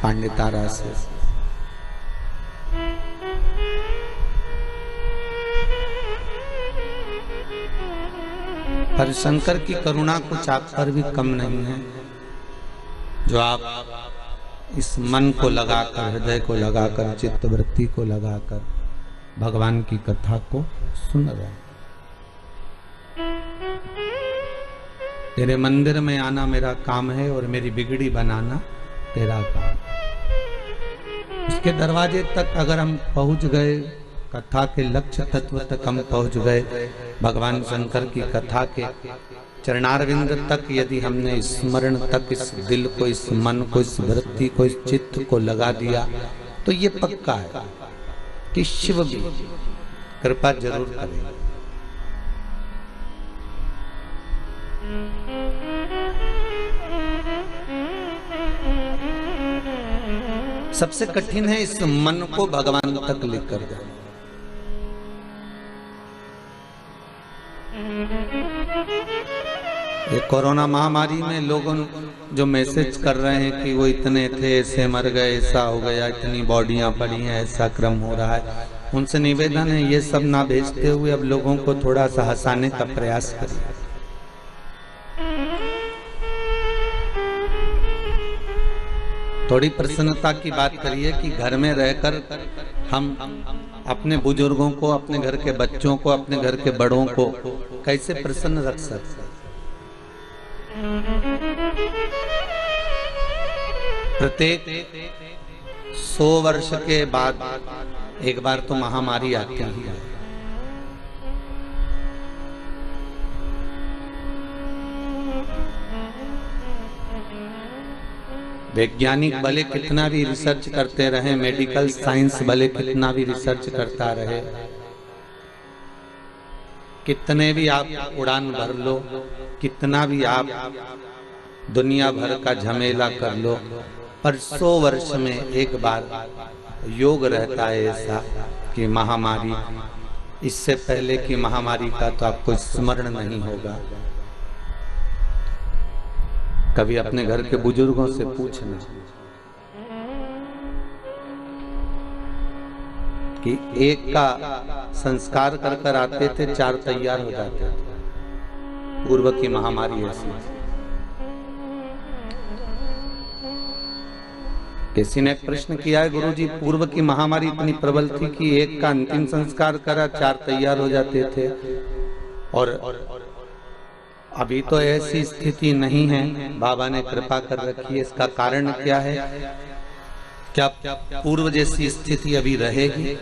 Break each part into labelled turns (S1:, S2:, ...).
S1: पांडितारा से। पर शंकर की करुणा कुछ आप पर भी कम नहीं है, जो आप इस मन को लगाकर, हृदय को लगाकर, चित्तवृत्ति को लगाकर भगवान की कथा को सुन रहे हैं। तेरे मंदिर में आना मेरा काम है और मेरी बिगड़ी बनाना तेरा काम। उसके दरवाजे तक अगर हम पहुंच गए, कथा के लक्ष्य तत्व तक हम पहुंच गए, भगवान शंकर की कथा के चरणारविंद तक यदि हमने स्मरण तक इस दिल को, इस मन को, इस वृत्ति को, इस चित्त को लगा दिया, तो ये पक्का है कि शिव भी कृपा जरूर करेगा। सबसे कठिन है इस मन को भगवान तक लेकर जाना। ये कोरोना महामारी में लोगों जो मैसेज कर रहे हैं कि वो इतने थे, ऐसे मर गए, ऐसा हो गया, इतनी बॉडियां पड़ी हैं, ऐसा क्रम हो रहा है, उनसे निवेदन है ये सब ना भेजते हुए अब लोगों को थोड़ा सा हंसाने का प्रयास करिए। थोड़ी प्रसन्नता की बात करिए कि घर में रहकर हम अपने बुजुर्गों को, अपने घर के बच्चों को, अपने घर के बड़ों को कैसे प्रसन्न रख सकते हैं। प्रत्येक 100 वर्ष के बाद एक बार तो महामारी आती ही है। वैज्ञानिक भले कितना भी रिसर्च करते रहे, मेडिकल साइंस भले कितना भी रिसर्च करता रहे, कितने भी आप उड़ान भर लो, कितना भी आप दुनिया भर का झमेला कर लो, पर 100 वर्ष में एक बार योग रहता है ऐसा कि महामारी, इससे पहले की महामारी का तो आपको स्मरण नहीं होगा। कभी अपने घर के बुजुर्गों से पूछना कि एक का संस्कार कर कर आते थे, 4 तैयार हो जाते थे। पूर्व की महामारी ऐसी थी। किसी ने प्रश्न किया है, गुरुजी पूर्व की महामारी इतनी प्रबल थी कि एक का अंतिम संस्कार करा, 4 तैयार हो जाते थे, और अभी तो ऐसी स्थिति नहीं है, बाबा ने कृपा कर रखी है। इसका कारण क्या है? क्या पूर्व जैसी स्थिति अभी रहेगी?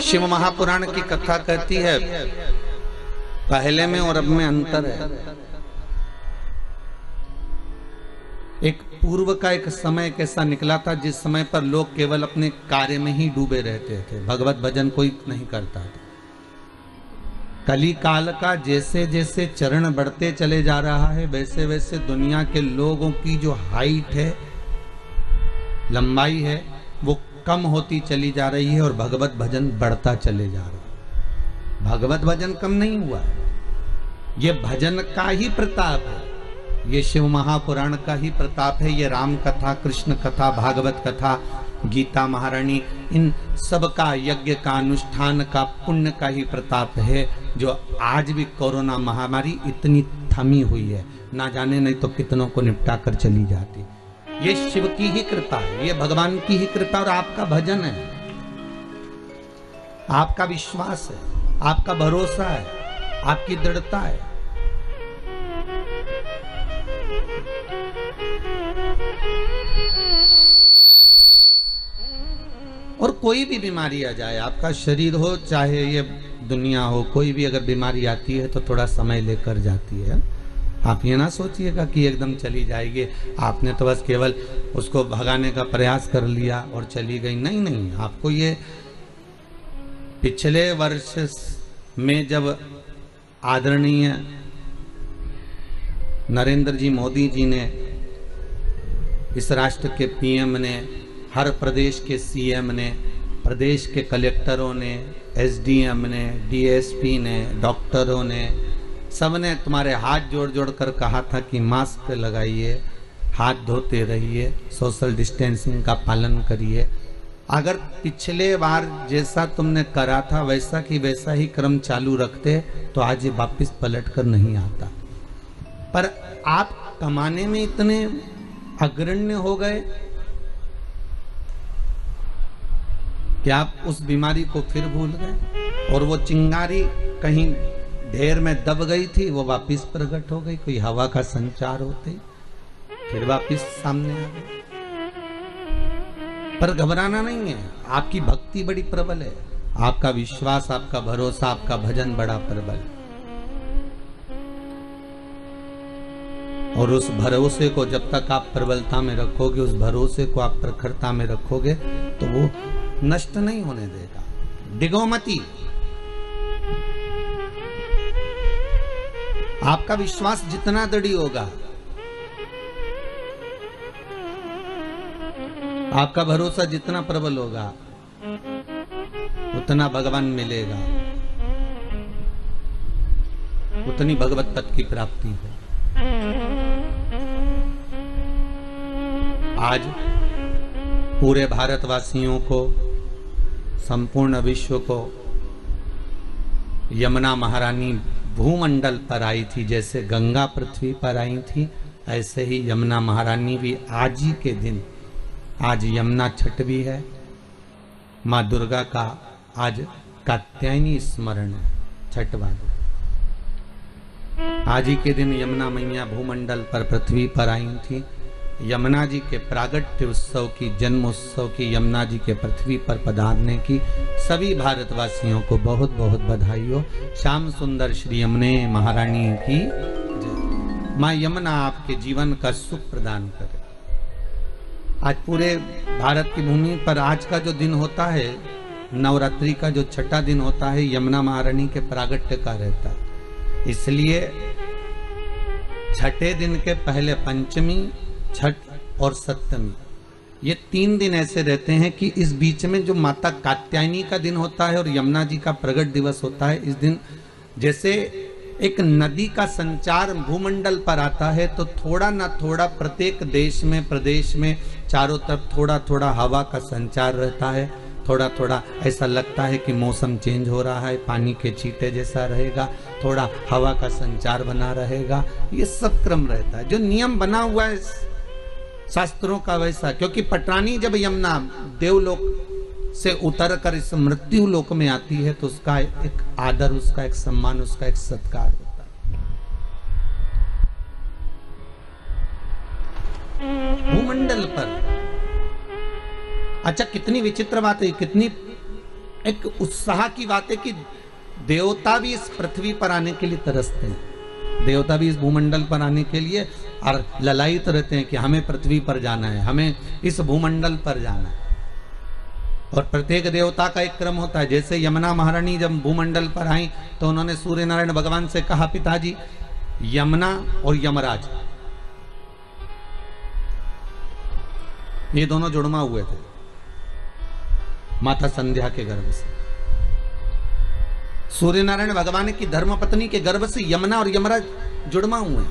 S1: शिव महापुराण की कथा कहती है पहले में और अब में अंतर है। एक पूर्व का एक समय कैसा निकला था जिस समय पर लोग केवल अपने कार्य में ही डूबे रहते थे, भगवत भजन कोई नहीं करता था। कली काल का जैसे जैसे चरण बढ़ते चले जा रहा है, वैसे वैसे दुनिया के लोगों की जो हाइट है, लंबाई है, वो कम होती चली जा रही है और भगवत भजन बढ़ता चले जा रहा है। भगवत भजन कम नहीं हुआ है, ये भजन का ही प्रताप है, ये शिव महापुराण का ही प्रताप है, ये राम कथा, कृष्ण कथा, भागवत कथा, गीता महारानी, इन सब का, यज्ञ का, अनुष्ठान का, पुण्य का ही प्रताप है, जो आज भी कोरोना महामारी इतनी थमी हुई है, ना जाने नहीं तो कितनों को निपटा कर चली जाती। ये शिव की ही कृपा है, ये भगवान की ही कृपा और आपका भजन है, आपका विश्वास है, आपका भरोसा है, आपकी दृढ़ता है। और कोई भी बीमारी आ जाए, आपका शरीर हो चाहे ये दुनिया हो, कोई भी अगर बीमारी आती है तो थोड़ा समय लेकर जाती है। आप ये ना सोचिएगा कि एकदम चली जाएगी, आपने तो बस केवल उसको भगाने का प्रयास कर लिया और चली गई। नहीं नहीं, आपको ये पिछले वर्ष में जब आदरणीय नरेंद्र जी मोदी जी ने, इस राष्ट्र के पीएम ने, हर प्रदेश के सीएम ने, प्रदेश के कलेक्टरों ने, एसडीएम ने, डीएसपी ने, डॉक्टरों ने, सबने तुम्हारे हाथ जोड़ जोड़ कर कहा था कि मास्क लगाइए, हाथ धोते रहिए, सोशल डिस्टेंसिंग का पालन करिए। अगर पिछले बार जैसा तुमने करा था वैसा की वैसा ही क्रम चालू रखते तो आज ये वापस पलट कर नहीं आता। पर आप कमाने में इतने अग्रण्य हो गए कि आप उस बीमारी को फिर भूल गए, और वो चिंगारी कहीं ढेर में दब गई थी, वो वापस प्रकट हो गई। कोई हवा का संचार होते फिर वापस सामने आ गई। पर घबराना नहीं है, आपकी भक्ति बड़ी प्रबल है, आपका विश्वास, आपका भरोसा, आपका भजन बड़ा प्रबल है। और उस भरोसे को जब तक आप प्रबलता में रखोगे, उस भरोसे को आप प्रखरता में रखोगे तो वो नष्ट नहीं होने देगा। डिगोमती, आपका विश्वास जितना दृढ़ होगा, आपका भरोसा जितना प्रबल होगा, उतना भगवान मिलेगा, उतनी भगवत पद की प्राप्ति है। आज पूरे भारतवासियों को, संपूर्ण विश्व को यमुना महारानी भूमंडल पर आई थी। जैसे गंगा पृथ्वी पर आई थी, ऐसे ही यमुना महारानी भी आज ही के दिन, आज यमुना छठ भी है, माँ दुर्गा का आज कात्यायनी स्मरण छठवाद। आज ही के दिन यमुना मैया भूमंडल पर पृथ्वी पर आई थी। यमुना जी के प्रागट्य उत्सव की, जन्म उत्सव की, यमुना जी के पृथ्वी पर पधारने की सभी भारतवासियों को बहुत बहुत बधाई हो। श्याम सुंदर श्री यमुने महारानी की जय। माँ यमुना आपके जीवन का सुख प्रदान करे। आज पूरे भारत की भूमि पर आज का जो दिन होता है, नवरात्रि का जो छठा दिन होता है, यमुना महारानी के प्रागट्य का रहता है। इसलिए छठे दिन के पहले पंचमी, छठ और सप्तमी, ये 3 दिन ऐसे रहते हैं कि इस बीच में जो माता कात्यायनी का दिन होता है और यमुना जी का प्रगट दिवस होता है, इस दिन जैसे एक नदी का संचार भूमंडल पर आता है तो थोड़ा ना थोड़ा प्रत्येक देश में, प्रदेश में चारों तरफ थोड़ा थोड़ा हवा का संचार रहता है। थोड़ा थोड़ा ऐसा लगता है कि मौसम चेंज हो रहा है, पानी के छींटे जैसा रहेगा, थोड़ा हवा का संचार बना रहेगा। ये सब क्रम रहता है, जो नियम बना हुआ है शास्त्रों का वैसा। क्योंकि पटरानी जब यमुना देवलोक से उतर कर इस मृत्यु लोक में आती है तो उसका एक आदर, उसका एक सम्मान, उसका एक सत्कार होता है भूमंडल पर। अच्छा, कितनी विचित्र बात है, कितनी एक उत्साह की बात है कि देवता भी इस पृथ्वी पर आने के लिए तरसते हैं। देवता भी इस भूमंडल पर आने के लिए और ललायित रहते हैं कि हमें पृथ्वी पर जाना है, हमें इस भूमंडल पर जाना है। और प्रत्येक देवता का एक क्रम होता है। जैसे यमुना महारानी जब भूमंडल पर आई तो उन्होंने सूर्य नारायण भगवान से कहा, पिताजी यमुना और यमराज ये दोनों जुड़मा हुए थे माता संध्या के गर्भ से। सूर्य नारायण भगवान की धर्मपत्नी के गर्भ से यमुना और यमराज जुड़मा हुए।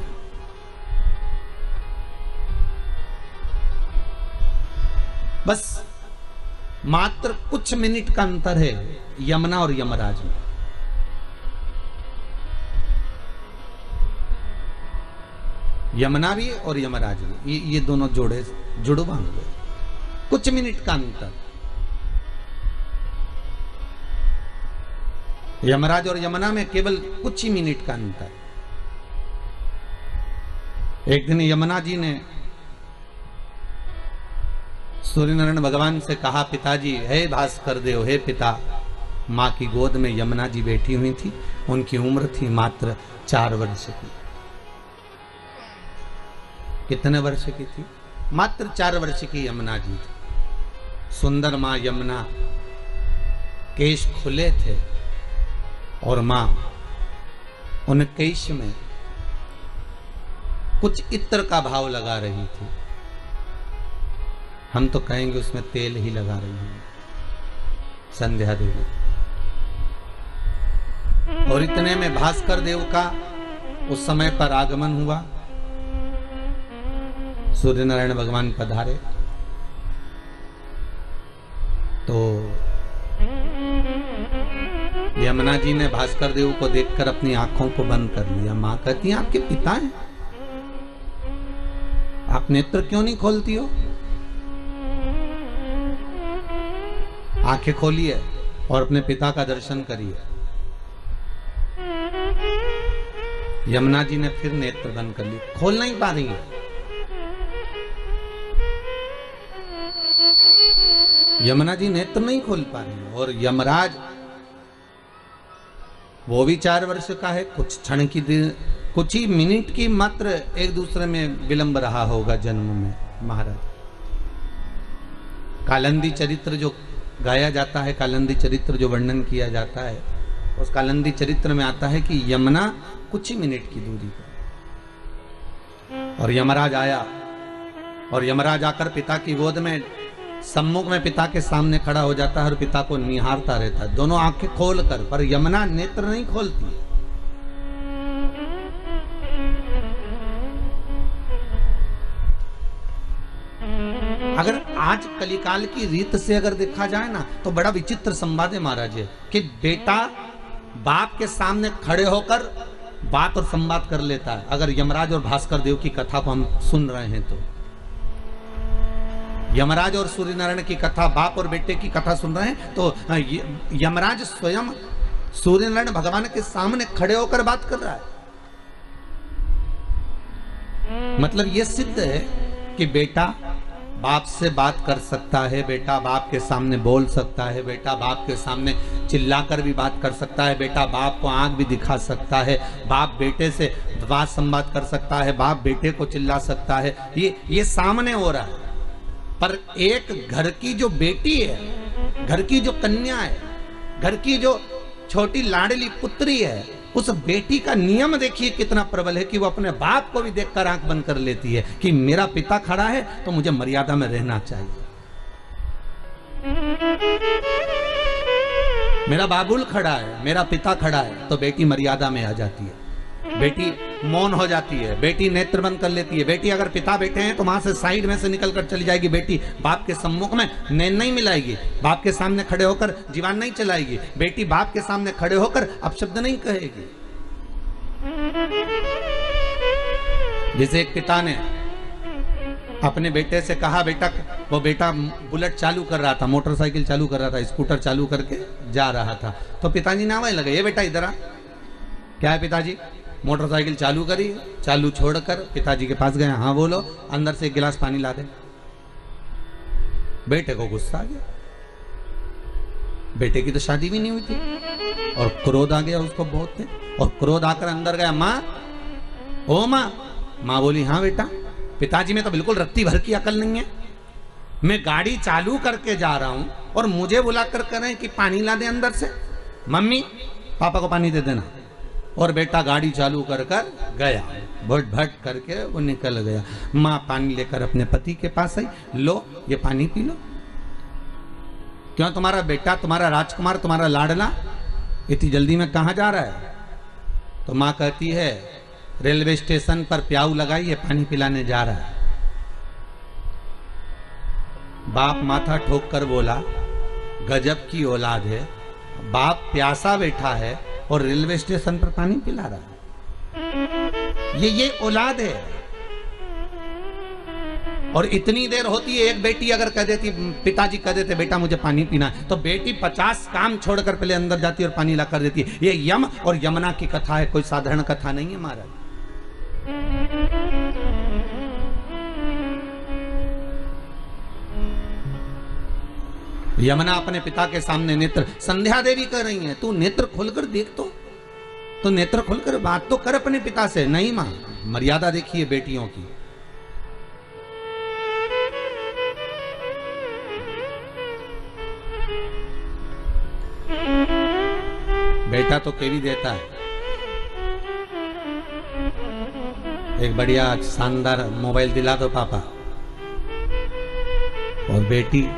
S1: बस मात्र कुछ मिनट का अंतर है यमुना और यमराज में। यमुना भी और यमराज भी, ये दोनों जोड़े जुड़वा हुए, कुछ मिनट का अंतर। यमराज और यमुना में केवल कुछ ही मिनट का अंतर। एक दिन यमुना जी ने सूर्य नारायण भगवान से कहा, पिताजी, हे भास्कर देव, हे पिता। माँ की गोद में यमुना जी बैठी हुई थी, उनकी उम्र थी मात्र 4 वर्ष की। कितने वर्ष की थी? मात्र 4 वर्ष की यमुना जी थी। सुंदर माँ यमुना, केश खुले थे और माँ उन केश में कुछ इत्र का भाव लगा रही थी। हम तो कहेंगे उसमें तेल ही लगा रही है संध्या देवी। और इतने में भास्कर देव का उस समय पर आगमन हुआ। सूर्य नारायण भगवान पधारे तो यमुना जी ने भास्कर देव को देखकर अपनी आंखों को बंद कर लिया। मां कहती है आपके पिता हैं, आप नेत्र क्यों नहीं खोलती हो? आंखें खोलिए और अपने पिता का दर्शन करिए। यमुना जी ने फिर नेत्र बंद कर लिए, खोल नहीं पा रही है। यमुना जी नेत्र नहीं खोल पा रही और यमराज वो भी 4 वर्ष का है, कुछ क्षण की कुछ ही मिनट की मात्र एक दूसरे में विलंब रहा होगा जन्म में। महाराज कालंदी चरित्र जो गाया जाता है, कालंदी चरित्र जो वर्णन किया जाता है, उस कालंदी चरित्र में आता है कि यमुना कुछ ही मिनट की दूरी पर और यमराज आया और यमराज आकर पिता की गोद में सम्मुख में पिता के सामने खड़ा हो जाता है और पिता को निहारता रहता है, दोनों आंखें खोल कर, पर यमुना नेत्र नहीं खोलती है। अगर आज कलिकाल की रीत से अगर देखा जाए ना तो बड़ा विचित्र संवाद है महाराज कि बेटा बाप के सामने खड़े होकर बात और संवाद कर लेता है। अगर यमराज और भास्कर देव की कथा को हम सुन रहे हैं तो यमराज और सूर्य नारायण की कथा, बाप और बेटे की कथा सुन रहे हैं तो यमराज स्वयं सूर्य नारायण भगवान के सामने खड़े होकर बात कर रहा है। मतलब यह सिद्ध है कि बेटा बाप से बात कर सकता है, बेटा बाप के सामने बोल सकता है, बेटा बाप के सामने चिल्लाकर भी बात कर सकता है, बेटा बाप को आंख भी दिखा सकता है, बाप बेटे से बात संवाद कर सकता है, बाप बेटे को चिल्ला सकता है। ये सामने हो रहा है। पर एक घर की जो बेटी है, घर की जो कन्या है, घर की जो छोटी लाडली पुत्री है, उस बेटी का नियम देखिए कितना प्रबल है कि वो अपने बाप को भी देखकर आंख बंद कर लेती है कि मेरा पिता खड़ा है तो मुझे मर्यादा में रहना चाहिए। मेरा बाबुल खड़ा है, मेरा पिता खड़ा है, तो बेटी मर्यादा में आ जाती है, बेटी मौन हो जाती है, बेटी नेत्र बंद कर लेती है। बेटी अगर पिता बैठे हैं तो वहां से साइड में से निकल कर चली जाएगी। बेटी बाप के सम्मुख में नैन नहीं मिलाएगी, बाप के सामने खड़े होकर जीवान नहीं चलाएगी, बेटी बाप के सामने खड़े होकर अपशब्द नहीं कहेगी। जैसे एक पिता ने अपने बेटे से कहा, बेटा, वो बेटा बुलेट चालू कर रहा था, मोटरसाइकिल चालू कर रहा था, स्कूटर चालू करके जा रहा था, तो पिताजी नाम लगे, ये बेटा इधर आ। क्या है पिताजी? मोटरसाइकिल चालू करी, चालू छोड़कर पिताजी के पास गए, हाँ बोलो, अंदर से 1 गिलास पानी ला दे। बेटे को गुस्सा आ गया, बेटे की तो शादी भी नहीं हुई थी और क्रोध आ गया उसको बहुत थे, और क्रोध आकर अंदर गया, माँ, ओ माँ। माँ बोली, हाँ बेटा। पिताजी में तो बिल्कुल रत्ती भर की अकल नहीं है, मैं गाड़ी चालू करके जा रहा हूं और मुझे बुलाकर कह रहे हैं कि पानी ला दे अंदर से। मम्मी, पापा को पानी दे देना। और बेटा गाड़ी चालू कर कर गया, भट भट करके वो निकल गया। माँ पानी लेकर अपने पति के पास आई, लो ये पानी पी लो। क्यों, तुम्हारा बेटा, तुम्हारा राजकुमार, तुम्हारा लाडला इतनी जल्दी में कहाँ जा रहा है? तो माँ कहती है, रेलवे स्टेशन पर प्याऊ लगाई है, पानी पिलाने जा रहा है। बाप माथा ठोक कर बोला, गजब की औलाद है, बाप प्यासा बैठा है और रेलवे स्टेशन पर पानी पिला रहा है। ये औलाद है। और इतनी देर होती है, एक बेटी अगर कह देती, पिताजी कह देते बेटा मुझे पानी पीना है, तो बेटी 50 काम छोड़कर पहले अंदर जाती है और पानी ला कर देती है। ये यम और यमुना की कथा है, कोई साधारण कथा नहीं है महाराज। यमुना अपने पिता के सामने नेत्र, संध्या देवी कह रही है, तू नेत्र खोलकर देख, तो नेत्र खोलकर बात तो कर अपने पिता से। नहीं मां, मर्यादा देखिए बेटियों की। बेटा तो केवी देता है, एक बढ़िया शानदार मोबाइल दिला दो पापा, और बेटी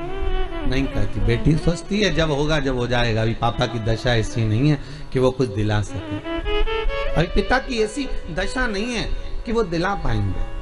S1: नहीं कहती। बेटी सोचती है जब होगा जब हो जाएगा, अभी पापा की दशा ऐसी नहीं है कि वो कुछ दिला सके, अभी पिता की ऐसी दशा नहीं है कि वो दिला पाएंगे।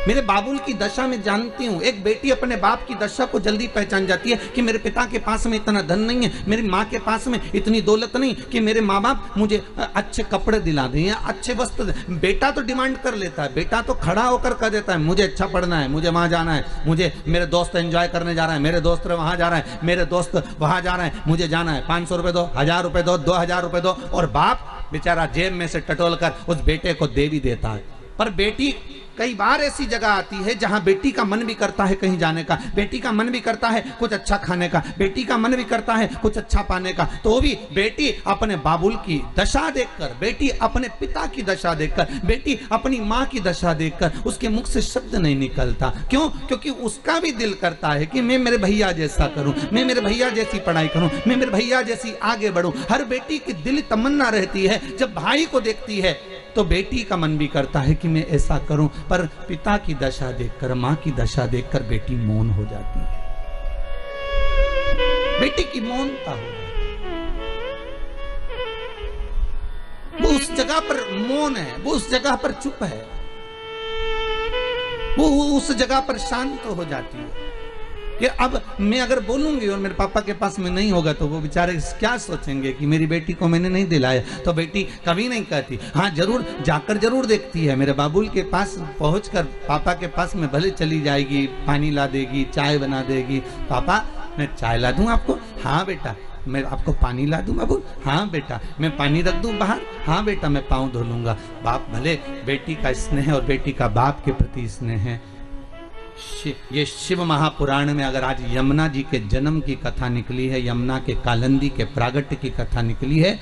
S1: मेरे बाबुल की दशा में जानती हूं, एक बेटी अपने बाप की दशा को जल्दी पहचान जाती है कि मेरे पिता के पास में इतना धन नहीं है, मेरी माँ के पास में इतनी दौलत नहीं कि मेरे माँ बाप मुझे अच्छे कपड़े दिला दें या अच्छे वस्त्र दें। बेटा तो डिमांड कर लेता है, बेटा तो खड़ा होकर कह देता है मुझे अच्छा पढ़ना है, मुझे वहां जाना है, मुझे मेरे दोस्त एंजॉय करने जा रहा है, मेरे दोस्त वहां जा रहा है, मेरे दोस्त वहां जा रहे हैं, मुझे जाना है, 500 रुपए दो, 1000 रुपए दो, 2000 रुपए दो। और बाप बेचारा जेब में से टटोल कर उस बेटे को दे भी देता है। पर बेटी कई बार ऐसी जगह आती है जहां बेटी का मन भी करता है कहीं जाने का, बेटी का मन भी करता है कुछ अच्छा खाने का, बेटी का मन भी करता है कुछ अच्छा पाने का, तो भी बेटी अपने बाबुल की दशा देखकर, बेटी अपने पिता की दशा देखकर, बेटी अपनी माँ की दशा देखकर उसके मुख से शब्द नहीं निकलता। क्यों? क्योंकि उसका भी दिल करता है कि मैं मेरे भैया जैसा करूं, मैं मेरे भैया जैसी पढ़ाई करूं, मैं मेरे भैया जैसी आगे बढ़ूं। हर बेटी की दिल तमन्ना रहती है, जब भाई को देखती है तो बेटी का मन भी करता है कि मैं ऐसा करूं, पर पिता की दशा देखकर, मां की दशा देखकर बेटी मौन हो जाती है। बेटी की मौनता हो जाती, वो उस जगह पर मौन है, वो उस जगह पर चुप है, वो उस जगह पर शांत हो जाती है कि अब मैं अगर बोलूंगी और मेरे पापा के पास में नहीं होगा तो वो बेचारे क्या सोचेंगे कि मेरी बेटी को मैंने नहीं दिलाया। तो बेटी कभी नहीं कहती, हाँ जरूर जाकर जरूर देखती है, मेरे बाबुल के पास पहुंचकर पापा के पास में भले चली जाएगी, पानी ला देगी, चाय बना देगी, पापा मैं चाय ला दूं आपको, हाँ बेटा मैं आपको पानी ला दूं बाबू, हाँ बेटा मैं पानी रख दूं बाहर, हाँ बेटा मैं पाँव धो लूंगा। बाप भले बेटी का स्नेह और बेटी का बाप के प्रति स्नेह है। ये शिव महापुराण में अगर आज यमुना जी के जन्म की कथा निकली है, यमुना के कालंदी के प्रागट्य की कथा निकली है,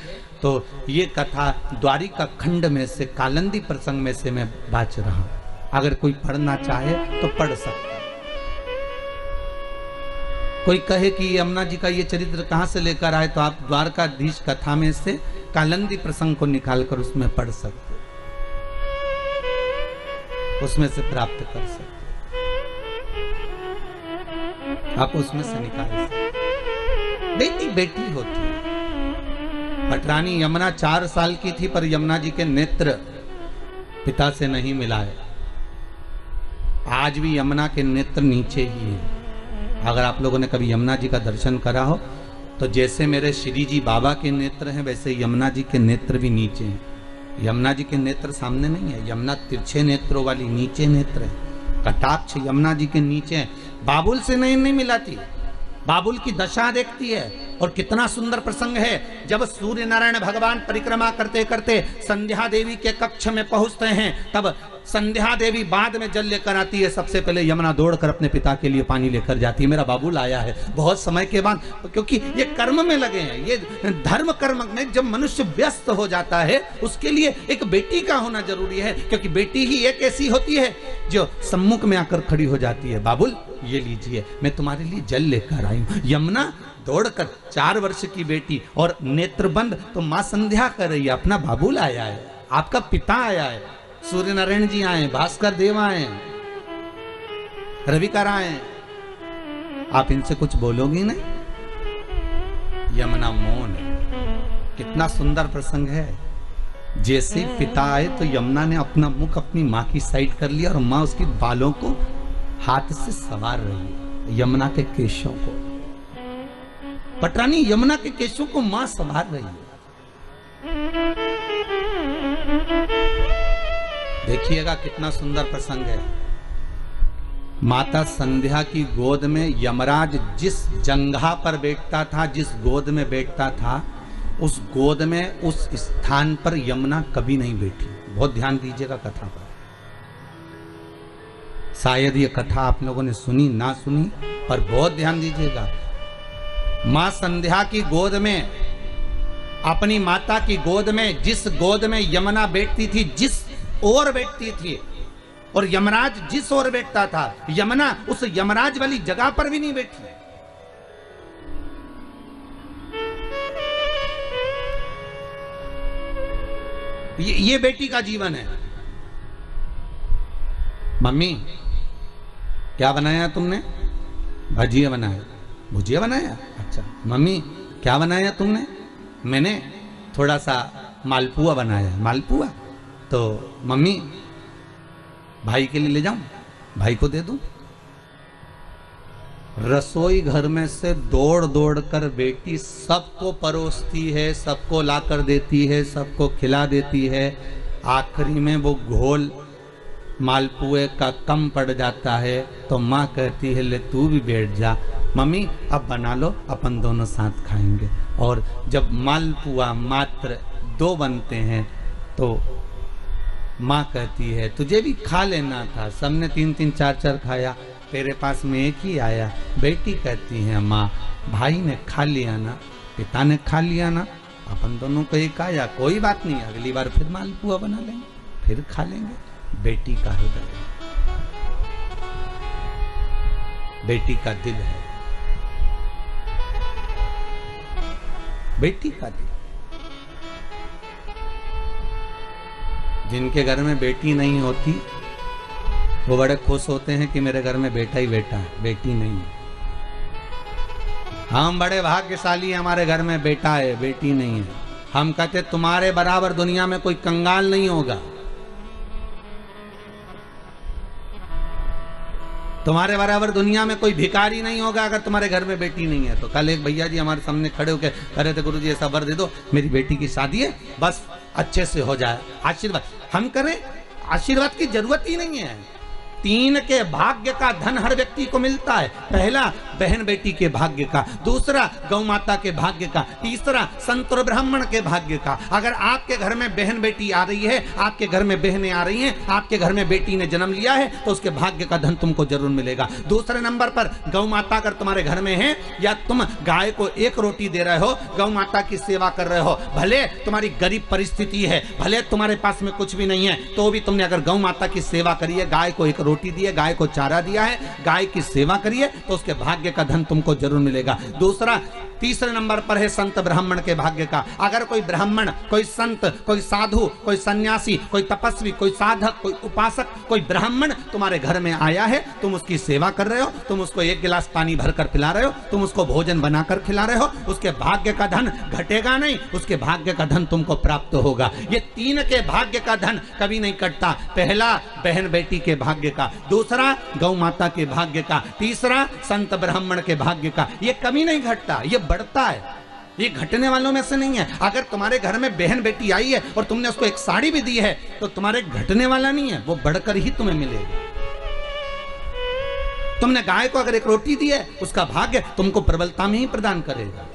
S1: तो ये कथा द्वारिका खंड में से कालंदी प्रसंग में से मैं बाच रहा। अगर कोई पढ़ना चाहे तो पढ़ सकता। कोई कहे कि यमुना जी का ये चरित्र कहां से लेकर आए, तो आप द्वारकाधीश कथा में से कालंदी प्रसंग को निकालकर उसमें पढ़ सकते, उसमें से प्राप्त कर सकते, आप उसमें से निकाल सकते। बेटी बेटी होती है। पटरानी यमुना 4 साल की थी पर यमुना जी के नेत्र पिता से नहीं मिलाए। आज भी यमुना के नेत्र नीचे ही है। अगर आप लोगों ने कभी यमुना जी का दर्शन करा हो तो जैसे मेरे श्री जी बाबा के नेत्र हैं वैसे यमुना जी के नेत्र भी नीचे हैं। यमुना जी के नेत्र सामने नहीं है, यमुना तिरछे नेत्रों वाली नीचे नेत्र है। कटाक्ष यमुना जी के नीचे है। बाबुल से नहीं मिलाती, बाबुल की दशा देखती है। और कितना सुंदर प्रसंग है, जब सूर्य नारायण भगवान परिक्रमा करते करते संध्या देवी के कक्ष में पहुंचते हैं, तब संध्या देवी बाद में जल लेकर आती है, सबसे पहले यमुना दौड़कर अपने पिता के लिए पानी लेकर जाती है। मेरा बाबुल आया है बहुत समय के बाद, क्योंकि ये कर्म में लगे हैं, ये धर्म कर्म में जब मनुष्य व्यस्त हो जाता है उसके लिए एक बेटी का होना जरूरी है, क्योंकि बेटी ही एक ऐसी होती है जो सम्मुख में आकर खड़ी हो जाती है। बाबुल ये लीजिए, मैं तुम्हारे लिए जल लेकर आई हूं। यमुना दौड़कर 4 वर्ष की बेटी और नेत्र बंद, तो मां संध्या कर रही है, अपना बाबुल आया है, आपका पिता आया है, सूर्य नारायण जी आए, भास्कर देव आए, रविकर आए, आप इनसे कुछ बोलोगी नहीं। यमुना मौन है। कितना सुंदर प्रसंग है। जैसे पिता आए तो यमुना ने अपना मुख अपनी मां की साइड कर लिया और मां उसकी बालों को हाथ से संवार रही है, यमुना के केशों को। पटरानी यमुना के केशों को मां संवार रही है। देखिएगा कितना सुंदर प्रसंग है। माता संध्या की गोद में यमराज जिस जंघा पर बैठता था, जिस गोद में बैठता था, उस गोद में उस स्थान पर यमुना कभी नहीं बैठी। बहुत ध्यान दीजिएगा कथा पर। शायद ये कथा आप लोगों ने सुनी ना सुनी, पर बहुत ध्यान दीजिएगा। मां संध्या की गोद में, अपनी माता की गोद में, जिस गोद में यमुना बैठती थी, जिस ओर बैठती थी, और यमराज जिस ओर बैठता था, यमुना उस यमराज वाली जगह पर भी नहीं बैठी। ये बेटी का जीवन है। मम्मी क्या बनाया तुमने? भजिया बनाया। भुजिया बनाया? अच्छा। मम्मी क्या बनाया तुमने? मैंने थोड़ा सा मालपुआ बनाया। मालपुआ? तो मम्मी भाई के लिए ले जाऊं? भाई को दे दूं? रसोई घर में से दौड़ दौड़ कर बेटी सबको परोसती है, सबको लाकर देती है, सबको खिला देती है। आखिरी में वो घोल मालपुए का कम पड़ जाता है तो माँ कहती है ले तू भी बैठ जा, मम्मी अब बना लो, अपन दोनों साथ खाएंगे। और जब मालपुआ मात्र 2 बनते हैं तो माँ कहती है तुझे भी खा लेना था, सबने 3-3 4-4 खाया, तेरे पास में एक ही आया। बेटी कहती है माँ भाई ने खा लिया ना, पिता ने खा लिया ना, अपन दोनों को एक आया, कोई बात नहीं, अगली बार फिर मालपुआ बना लेंगे, फिर खा लेंगे। बेटी का हृदय, बेटी का दिल है, बेटी का दिल। जिनके घर में बेटी नहीं होती वो बड़े खुश होते हैं कि मेरे घर में बेटा ही बेटा है, बेटी नहीं है। हम बड़े भाग्यशाली हैं, हमारे घर में बेटा है, बेटी नहीं है। हम कहते तुम्हारे बराबर दुनिया में कोई कंगाल नहीं होगा, तुम्हारे बराबर दुनिया में कोई भिखारी नहीं होगा अगर तुम्हारे घर में बेटी नहीं है। तो कल एक भैया जी हमारे सामने खड़े होकर कह रहे थे गुरु जी ऐसा वर दे दो, मेरी बेटी की शादी है, बस अच्छे से हो जाए, आशीर्वाद। हम करें, आशीर्वाद की जरूरत ही नहीं है। 3 के भाग्य का धन हर व्यक्ति को मिलता है। पहला बहन बेटी के भाग्य का, दूसरा गौ माता के भाग्य का, तीसरा संत और ब्राह्मण के भाग्य का। अगर आपके घर में बहन बेटी आ रही है, आपके घर में बहनें आ रही हैं, आपके घर में बेटी ने जन्म लिया है तो उसके भाग्य का धन तुमको जरूर मिलेगा। दूसरे नंबर पर गौ माता अगर तुम्हारे घर में है, या तुम गाय को 1 रोटी दे रहे हो, गौ माता की सेवा कर रहे हो, भले तुम्हारी गरीब परिस्थिति है, भले तुम्हारे पास में कुछ भी नहीं है, तो भी तुमने अगर गौ माता की सेवा करी है, गाय को 1 रोटी दी है, गाय को चारा दिया है, गाय की सेवा करिए, तो उसके भाग्य का धन तुमको जरूर मिलेगा। तीसरे नंबर पर है संत ब्राह्मण के भाग्य का। अगर कोई ब्राह्मण, कोई संत, कोई साधु, कोई सन्यासी, कोई तपस्वी, कोई साधक, कोई उपासक, कोई ब्राह्मण तुम्हारे घर में आया है, तुम उसकी सेवा कर रहे हो, तुम उसको 1 गिलास पानी भरकर पिला रहे हो, तुम उसको भोजन बनाकर खिला रहे हो, उसके भाग्य का धन घटेगा नहीं, उसके भाग्य का धन तुमको प्राप्त होगा। ये 3 के भाग्य का धन कभी नहीं कटता। पहला बहन बेटी के भाग्य का, दूसरा गौ माता के भाग्य का, तीसरा संत ब्राह्मण के भाग्य का। ये कभी नहीं घटता, ये बढ़ता है, ये घटने वालों में से नहीं है। अगर तुम्हारे घर में बहन बेटी आई है और तुमने उसको 1 साड़ी भी दी है तो तुम्हारे घटने वाला नहीं है, वो बढ़कर ही तुम्हें मिलेगा। तुमने गाय को अगर 1 रोटी दी है, उसका भाग्य तुमको प्रबलता में ही प्रदान करेगा।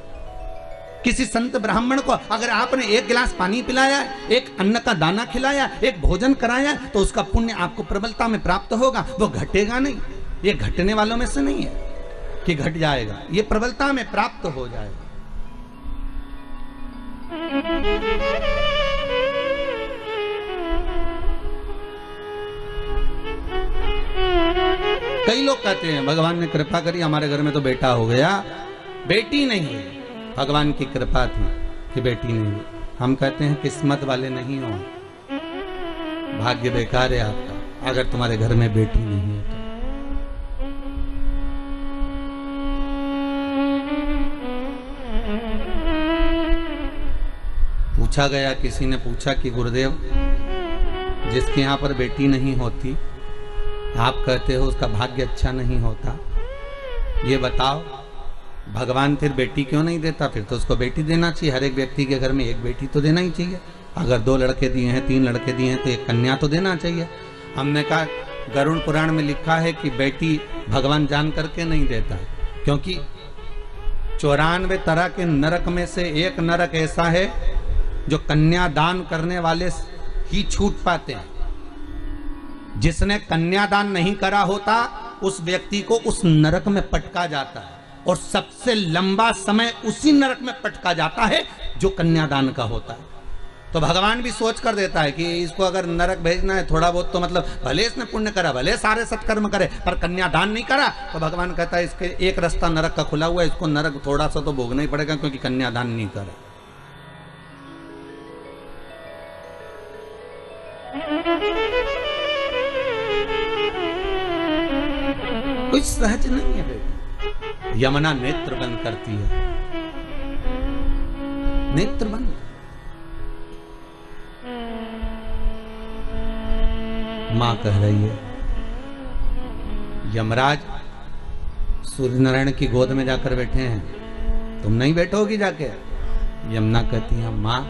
S1: किसी संत ब्राह्मण को अगर आपने 1 गिलास पानी पिलाया, 1 अन्न का दाना खिलाया, 1 भोजन कराया, तो उसका पुण्य आपको प्रबलता में प्राप्त होगा, वो घटेगा नहीं। ये घटने वालों में से नहीं है कि घट जाएगा, ये प्रबलता में प्राप्त हो जाएगा। कई लोग कहते हैं भगवान ने कृपा करी, हमारे घर में तो बेटा हो गया, बेटी नहीं है, भगवान की कृपा थी कि बेटी नहीं है। हम कहते हैं किस्मत वाले नहीं हो, भाग्य बेकार है आपका अगर तुम्हारे घर में बेटी नहीं है तो। पूछा गया, किसी ने पूछा कि गुरुदेव जिसके यहाँ पर बेटी नहीं होती, आप कहते हो उसका भाग्य अच्छा नहीं होता, ये बताओ भगवान फिर बेटी क्यों नहीं देता? फिर तो उसको बेटी देना चाहिए, हर एक व्यक्ति के घर में 1 बेटी तो देना ही चाहिए। अगर 2 लड़के दिए हैं, 3 लड़के दिए हैं तो 1 कन्या तो देना चाहिए। हमने कहा गरुड़ पुराण में लिखा है कि बेटी भगवान जान करके नहीं देता है, क्योंकि 94 तरह के नरक में से एक नरक ऐसा है जो कन्यादान करने वाले ही छूट पाते हैं। जिसने कन्यादान नहीं करा होता उस व्यक्ति को उस नरक में पटका जाता है, और सबसे लंबा समय उसी नरक में पटका जाता है जो कन्यादान का होता है। तो भगवान भी सोच कर देता है कि इसको अगर नरक भेजना है थोड़ा बहुत, तो मतलब भले इसने पुण्य करा, भले सारे सत्कर्म करे, पर कन्यादान नहीं करा, तो भगवान कहता है इसके एक रास्ता नरक का खुला हुआ है, इसको नरक थोड़ा सा तो भोगना ही पड़ेगा क्योंकि कन्यादान नहीं करा। कुछ सहज नहीं है बेटा। यमुना नेत्र बंद करती है, नेत्र बंद। मां कह रही है यमराज सूर्य नारायण की गोद में जाकर बैठे हैं, तुम नहीं बैठोगी जाके? यमुना कहती है माँ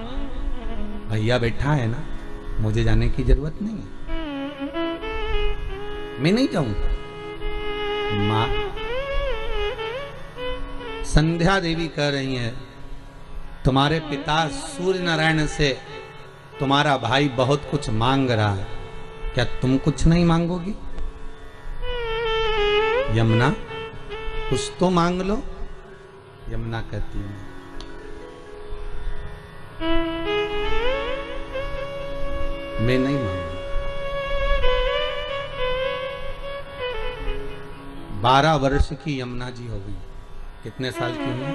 S1: भैया बैठा है ना, मुझे जाने की जरूरत नहीं है, मैं नहीं जाऊंगा। माँ संध्या देवी कह रही है तुम्हारे पिता सूर्य नारायण से तुम्हारा भाई बहुत कुछ मांग रहा है, क्या तुम कुछ नहीं मांगोगी? यमुना कुछ तो मांग लो। यमुना कहती है मैं नहीं मांगूंगी। 12 वर्ष की यमुना जी हो गई। कितने साल की हुई?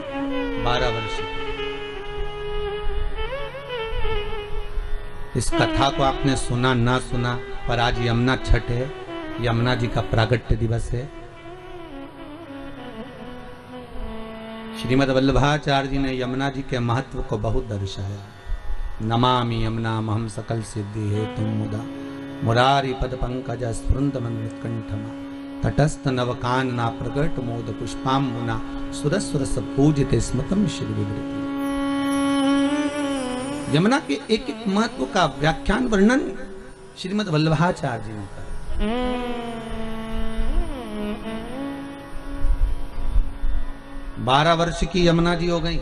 S1: 12 वर्ष की। इस कथा को आपने सुना ना सुना, पर आज यमुना छठ है, यमुना जी का प्रागट्य दिवस है। श्रीमद् वल्लभाचार्य जी ने यमुना जी के महत्व को बहुत दर्शाया। नमामि यमुना महम सकल सिद्धि हेतु मुदा मुरारी पद पंकज स्फुरंत मन्वितकंठमा तटस्थ नवकानना प्रकट मोद पुष्पाम्बुना सुरसुरस पूजिते स्मृतम श्री विवृति। यमुना के एक एक महत्व का व्याख्यान वर्णन श्रीमद् वल्लभाचार्य जी ने करा। 12 वर्ष की यमुना जी हो गई।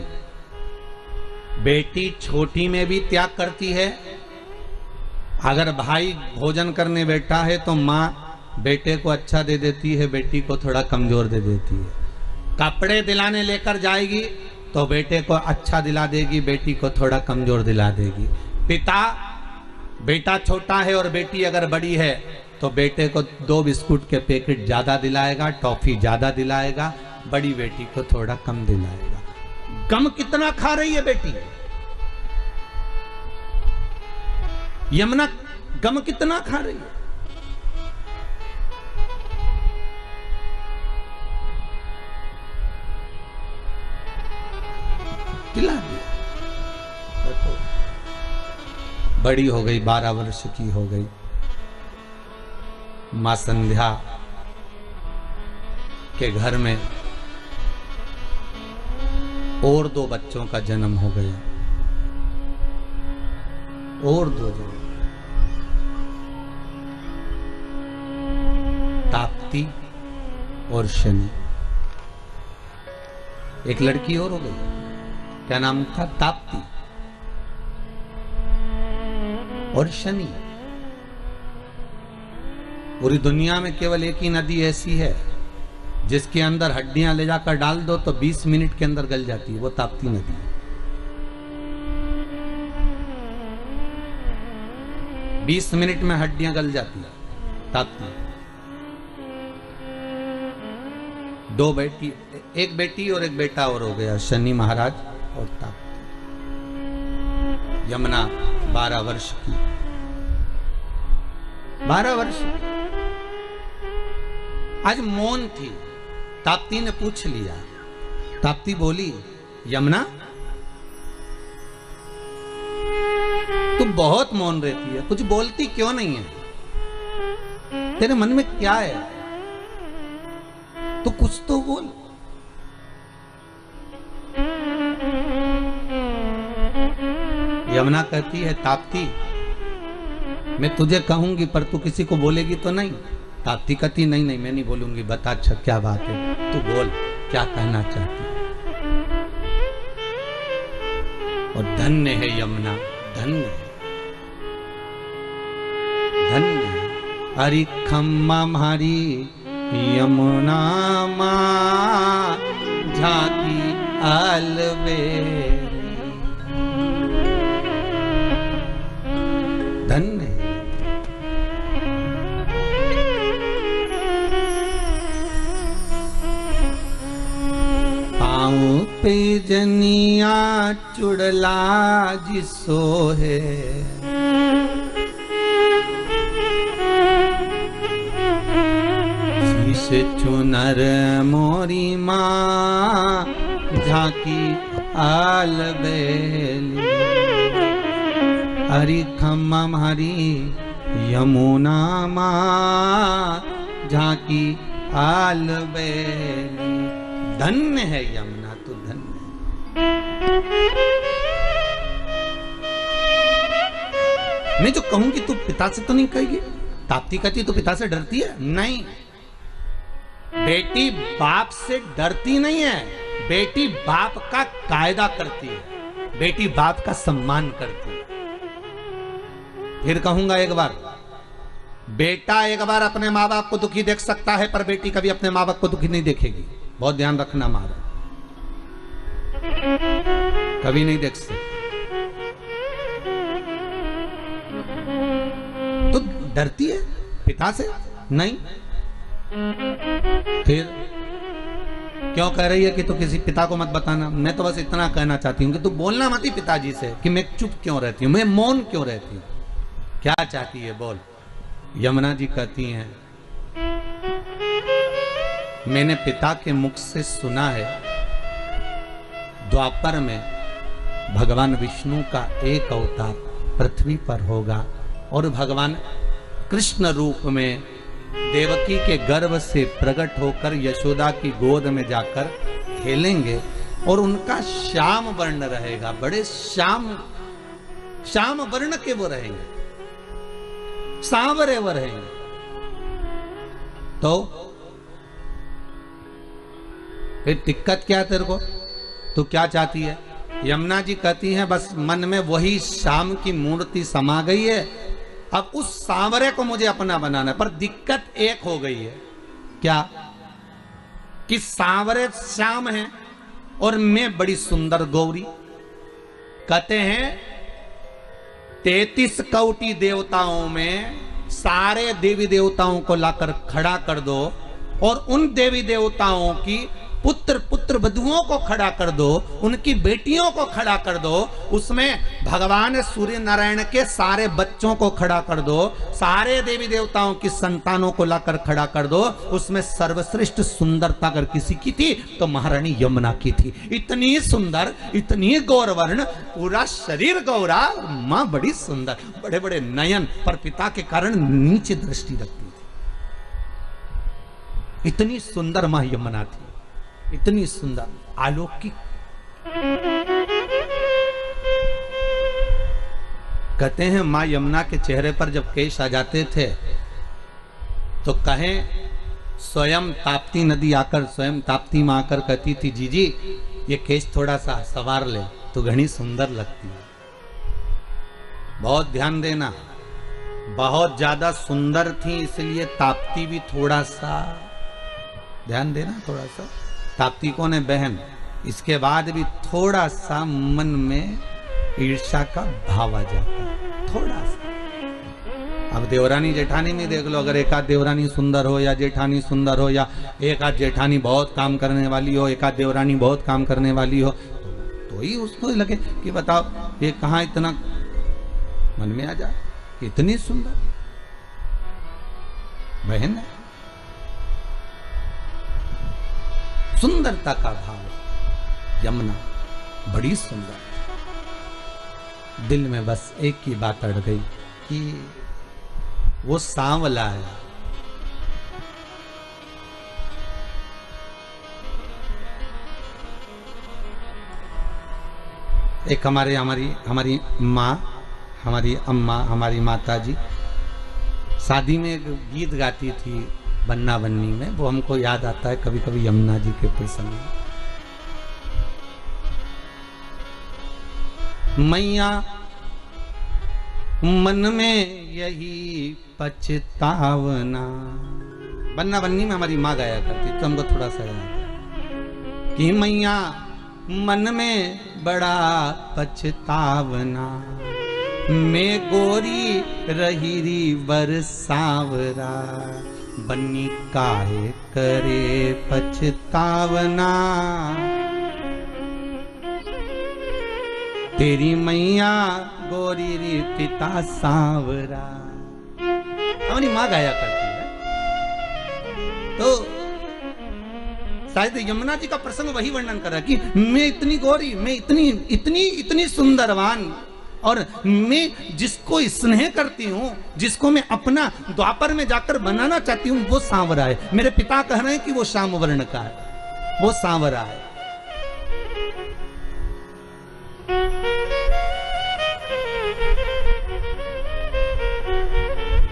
S1: बेटी छोटी में भी त्याग करती है। अगर भाई भोजन करने बैठा है तो माँ बेटे को अच्छा दे देती है, बेटी को थोड़ा कमजोर दे देती है। कपड़े दिलाने लेकर जाएगी तो बेटे को अच्छा दिला देगी, बेटी को थोड़ा कमजोर दिला देगी। पिता, बेटा छोटा है और बेटी अगर बड़ी है तो बेटे को 2 बिस्कुट के पैकेट ज्यादा दिलाएगा, टॉफी ज्यादा दिलाएगा, बड़ी बेटी को थोड़ा कम दिलाएगा। गम कितना खा रही है बेटी? यमुना गम कितना खा रही है? दिला दिया। बड़ी हो गई, 12 वर्ष की हो गई। मां संध्या के घर में और 2 बच्चों का जन्म हो गया, और 2 जन्म। ताप्ती और शनि। एक लड़की और हो गई। क्या नाम था? ताप्ती और शनि। पूरी दुनिया में केवल एक ही नदी ऐसी है जिसके अंदर हड्डियां ले जाकर डाल दो तो 20 मिनट के अंदर गल जाती है, वो ताप्ती नदी है। 20 मिनट में हड्डियां गल जाती है, ताप्ती। 2 बेटी, एक बेटी और एक बेटा और हो गया, शनि महाराज और ताप्ती। यमुना 12 वर्ष की। 12 वर्ष आज मौन थी। ताप्ती ने पूछ लिया। ताप्ती बोली, यमुना तू बहुत मौन रहती है, कुछ बोलती क्यों नहीं है? तेरे मन में क्या है? तो कुछ तो बोल। यमुना कहती है, ताप्ती मैं तुझे कहूंगी पर तू किसी को बोलेगी तो नहीं? ताप्ती कहती, नहीं नहीं मैं नहीं बोलूंगी, बता अच्छा क्या बात है, तू बोल क्या कहना चाहती है। और धन्य है यमुना, धन्य धन्य। हरि खम्मा हमारी यमुना मां झांकी अलबेली। धन्य पाँव पे जनिया चुड़ला जिसो है, शीश चुनर मोरी माँ झांकी अलबेली। हरि खम्मा हरी यमुना माँ झांकी आलबेली। धन्य है यमुना, तू धन्य। मैं जो कहूंगी तू पिता से तो नहीं कहेगी? ताप्ती कहती तो पिता से डरती है? नहीं, बेटी बाप से डरती नहीं है, बेटी बाप का कायदा करती है, बेटी बाप का सम्मान करती है। फिर कहूंगा एक बार, बेटा एक बार अपने माँ बाप को दुखी देख सकता है, पर बेटी कभी अपने माँ बाप को दुखी नहीं देखेगी। बहुत ध्यान रखना, माँ बाप कभी नहीं देख सकते। तो डरती है पिता से? नहीं। फिर क्यों कह रही है कि तू किसी पिता को मत बताना? मैं तो बस इतना कहना चाहती हूँ कि तू बोलना मत ही पिताजी से कि मैं चुप क्यों रहती हूँ, मैं मौन क्यों रहती हूँ। क्या चाहती है बोल। यमुना जी कहती हैं, मैंने पिता के मुख से सुना है द्वापर में भगवान विष्णु का एक अवतार पृथ्वी पर होगा और भगवान कृष्ण रूप में देवकी के गर्भ से प्रकट होकर यशोदा की गोद में जाकर खेलेंगे और उनका श्याम वर्ण रहेगा, बड़े श्याम वर्ण के वो रहेंगे, सांवरे वो रहेंगे। तो फिर दिक्कत क्या है तेरे को? तू क्या चाहती है? यमुना जी कहती हैं, बस मन में वही श्याम की मूर्ति समा गई है, अब उस सांवरे को मुझे अपना बनाना है। पर दिक्कत एक हो गई है, क्या? कि सांवरे श्याम है और मैं बड़ी सुंदर गौरी। कहते हैं 33 कोटि देवताओं में सारे देवी देवताओं को लाकर खड़ा कर दो और उन देवी देवताओं की पुत्र वधुओं को खड़ा कर दो, उनकी बेटियों को खड़ा कर दो, उसमें भगवान सूर्य नारायण के सारे बच्चों को खड़ा कर दो, सारे देवी देवताओं की संतानों को लाकर खड़ा कर दो, उसमें सर्वश्रेष्ठ सुंदरता अगर किसी की थी तो महारानी यमुना की थी। इतनी सुंदर, इतनी गौरवर्ण, पूरा शरीर गौरा, मां बड़ी सुंदर, बड़े बड़े नयन, पर पिता के कारण नीचे दृष्टि रखती थी। इतनी सुंदर मां यमुना थी, इतनी सुंदर, अलौकिक। कहते हैं मां यमुना के चेहरे पर जब केश आ जाते थे तो कहें स्वयं ताप्ती नदी आकर, स्वयं ताप्ती मां आकर कहती थी, जीजी ये केश थोड़ा सा सवार ले, तो घनी सुंदर लगती है। बहुत ध्यान देना, बहुत ज्यादा सुंदर थी इसलिए ताप्ती भी थोड़ा सा ध्यान देना, थोड़ा सा। ताप्ती कौन है? बहन। इसके बाद भी थोड़ा सा मन में ईर्ष्या का भाव आ जाता है, थोड़ा सा। अब देवरानी जेठानी में देख लो, अगर एक आध देवरानी सुंदर हो या जेठानी सुंदर हो, या एक आध जेठानी बहुत काम करने वाली हो, एक आध देवरानी बहुत काम करने वाली हो, तो ही उसको लगे कि बताओ ये कहाँ इतना मन में आ जाए, इतनी सुंदर बहन है। सुंदरता का भाव, यमुना बड़ी सुंदर। दिल में बस एक ही बात अड़ गई कि वो सांवला है। एक हमारी माँ, हमारी अम्मा, हमारी माता जी शादी में एक गीत गाती थी बन्ना बन्नी में, वो हमको याद आता है कभी कभी यमुना जी के प्रसंग में। मैया मन में यही पछतावना, बन्ना बन्नी में हमारी माँ गाया करती, तो हमको थोड़ा सा याद है कि मैया मन में बड़ा पछतावना, मैं गोरी रही बरसावरा, बन्नी काहे करे पछतावना, तेरी मैया गोरी री पिता सांवरा। हमारी माँ गाया करती है। तो शायद यमुना जी का प्रसंग वही वर्णन कर रहा है कि मैं इतनी गोरी, मैं इतनी सुंदरवान, और मैं जिसको स्नेह करती हूँ, जिसको मैं अपना द्वापर में जाकर बनाना चाहती हूँ, वो सांवरा है। मेरे पिता कह रहे हैं कि वो श्याम वर्ण का है, वो सांवरा है।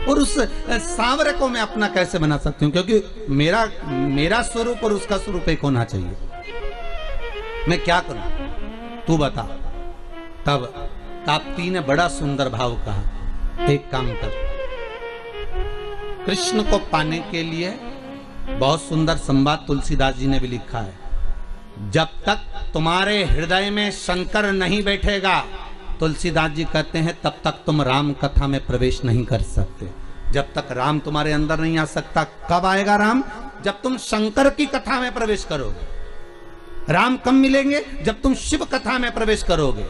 S1: और उस सांवरे को मैं अपना कैसे बना सकती हूँ? क्योंकि मेरा स्वरूप और उसका स्वरूप एक होना चाहिए। मैं क्या करूं, तू बता। तब ताप्ती ने बड़ा सुंदर भाव कहा, एक काम कर, कृष्ण को पाने के लिए बहुत सुंदर संवाद तुलसीदास जी ने भी लिखा है। जब तक तुम्हारे हृदय में शंकर नहीं बैठेगा, तुलसीदास जी कहते हैं, तब तक तुम राम कथा में प्रवेश नहीं कर सकते। जब तक राम तुम्हारे अंदर नहीं आ सकता। कब आएगा राम? जब तुम शंकर की कथा में प्रवेश करोगे। राम कब मिलेंगे? जब तुम शिव कथा में प्रवेश करोगे।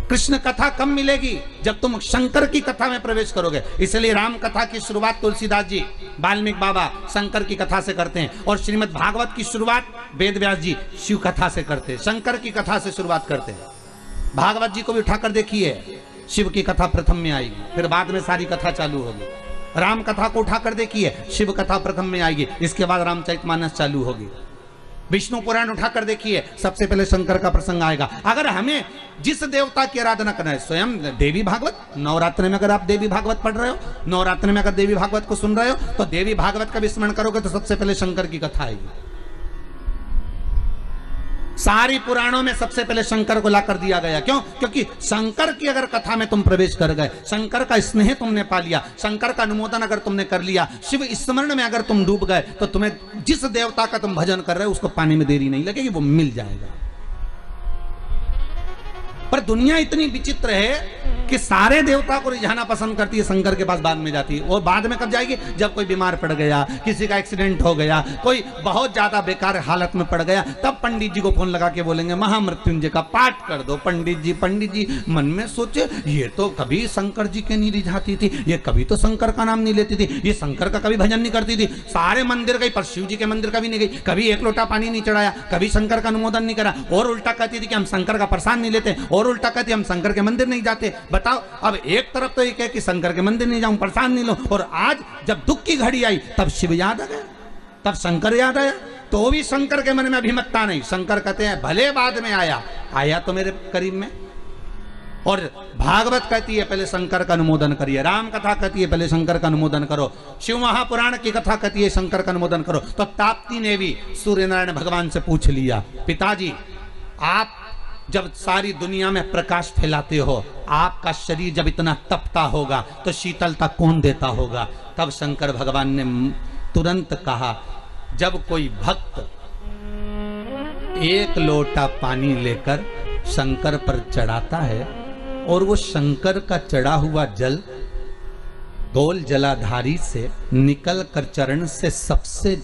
S1: कृष्ण कथा कब मिलेगी? जब तुम शंकर की कथा में प्रवेश करोगे। इसलिए राम कथा की शुरुआत तुलसीदास जी, वाल्मीकि बाबा शंकर की कथा से करते हैं, और श्रीमद् भागवत की शुरुआत वेद व्यास जी शिव कथा से करते हैं, शंकर की कथा से शुरुआत करते हैं। भागवत जी को भी उठाकर देखिए, शिव की कथा प्रथम में आएगी, फिर बाद में सारी कथा चालू होगी। राम कथा को उठाकर देखिए, शिव कथा प्रथम में आएगी, इसके बाद रामचरितमानस चालू होगी। विष्णु पुराण उठाकर देखिए, सबसे पहले शंकर का प्रसंग आएगा। अगर हमें जिस देवता की आराधना करना है, स्वयं देवी भागवत, नवरात्र में अगर आप देवी भागवत पढ़ रहे हो, नवरात्र में अगर देवी भागवत को सुन रहे हो, तो देवी भागवत का भी स्मरण करोगे तो सबसे पहले शंकर की कथा आएगी। सारी पुराणों में सबसे पहले शंकर को लाकर दिया गया। क्यों? क्योंकि शंकर की अगर कथा में तुम प्रवेश कर गए, शंकर का स्नेह तुमने पा लिया, शंकर का अनुमोदन अगर तुमने कर लिया, शिव स्मरण में अगर तुम डूब गए, तो तुम्हें जिस देवता का तुम भजन कर रहे हो उसको पाने में देरी नहीं लगेगी, वो मिल जाएगा। पर दुनिया इतनी विचित्र है कि सारे देवता को रिझाना पसंद करती है, शंकर के पास बाद में जाती है। और बाद में कब जाएगी? जब कोई बीमार पड़ गया, किसी का एक्सीडेंट हो गया, कोई बहुत ज्यादा बेकार हालत में पड़ गया, तब पंडित जी को फोन लगा के बोलेंगे महामृत्युंजय का पाठ कर दो। पंडित जी मन में सोचे, ये तो कभी शंकर जी के नहीं रिझाती थी, ये कभी तो शंकर का नाम नहीं लेती थी, ये शंकर का कभी भजन नहीं करती थी। सारे मंदिर गई पर शिव जी के मंदिर कभी नहीं गई, कभी एक लोटा पानी नहीं चढ़ाया, कभी शंकर का अनुमोदन नहीं करा, और उल्टा कहती थी कि हम शंकर का प्रसाद नहीं लेते, और उल्टा कहती हम शंकर के मंदिर नहीं जाते। बताओ, अब एक तरफ तो ये कहे कि शंकर के मंदिर नहीं जाऊं, प्रसाद नहीं लो, और आज जब दुख की घड़ी आई तब शिव याद आ गया, तब शंकर याद आया। तो भी शंकर के मन में अभिमतता नहीं। शंकर कहते हैं भले बाद में आया तो मेरे करीब में। और भागवत कहती है पहले शंकर का अनुमोदन करिए, राम कथा कहती है पहले शंकर का अनुमोदन करो, शिव महापुराण की कथा कहती है शंकर का अनुमोदन करो। तो ताप्ती ने भी सूर्य नारायण भगवान से पूछ लिया, पिताजी आप जब सारी दुनिया में प्रकाश फैलाते हो, आपका शरीर जब इतना तपता होगा तो शीतलता कौन देता होगा? तब शंकर भगवान ने तुरंत कहा, जब कोई भक्त एक लोटा पानी लेकर शंकर पर चढ़ाता है और वो शंकर का चढ़ा हुआ जल गोल जलाधारी से निकल कर चरण से सबसे